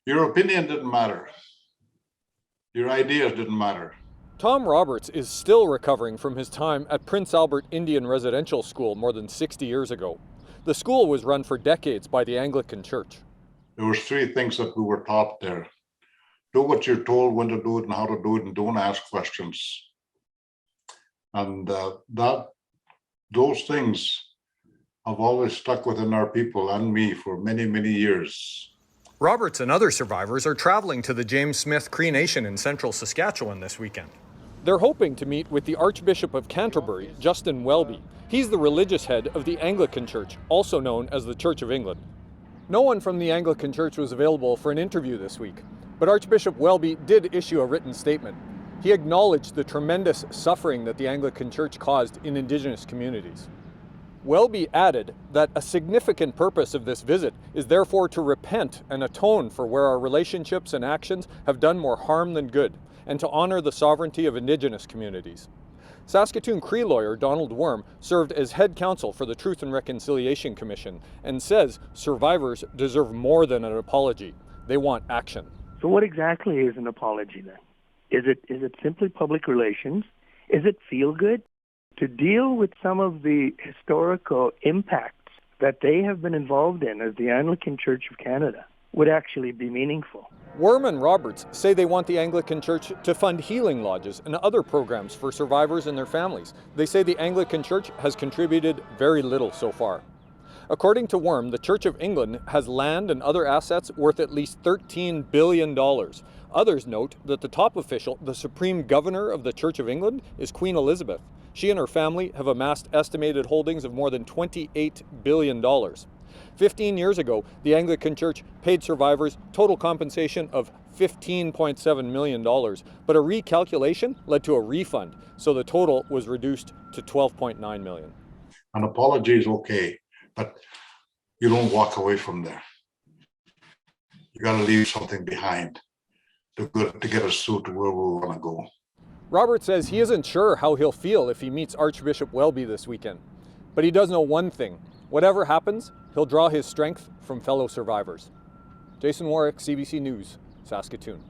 Your opinion didn't matter. Your ideas didn't matter. Tom Roberts is still recovering from his time at Prince Albert Indian Residential School more than 60 years ago. The school was run for decades by the Anglican Church. There was three things that we were taught there. Do what you're told, when to do it and how to do it, and don't ask questions. And those things have always stuck within our people and me for many, many years. Roberts and other survivors are traveling to the James Smith Cree Nation in central Saskatchewan this weekend. They're hoping to meet with the Archbishop of Canterbury, Justin Welby. He's the religious head of the Anglican Church, also known as the Church of England. No one from the Anglican Church was available for an interview this week, but Archbishop Welby did issue a written statement. He acknowledged the tremendous suffering that the Anglican Church caused in Indigenous communities. Welby added that a significant purpose of this visit is therefore to repent and atone for where our relationships and actions have done more harm than good, and to honor the sovereignty of Indigenous communities. Saskatoon Cree lawyer Donald Worm served as head counsel for the Truth and Reconciliation Commission and says survivors deserve more than an apology. They want action. So what exactly is an apology then? Is it simply public relations? Is it feel good? To deal with some of the historical impacts that they have been involved in as the Anglican Church of Canada would actually be meaningful. Worm and Roberts say they want the Anglican Church to fund healing lodges and other programs for survivors and their families. They say the Anglican Church has contributed very little so far. According to Worm, the Church of England has land and other assets worth at least $13 billion. Others note that the top official, the Supreme Governor of the Church of England, is Queen Elizabeth. She and her family have amassed estimated holdings of more than $28 billion. 15 years ago, the Anglican Church paid survivors total compensation of $15.7 million, but a recalculation led to a refund, so the total was reduced to $12.9 million. An apology is okay, but you don't walk away from there. You got to leave something behind to get us through to where we want to go. Robert says he isn't sure how he'll feel if he meets Archbishop Welby this weekend, but he does know one thing. Whatever happens, he'll draw his strength from fellow survivors. Jason Warwick, CBC News, Saskatoon.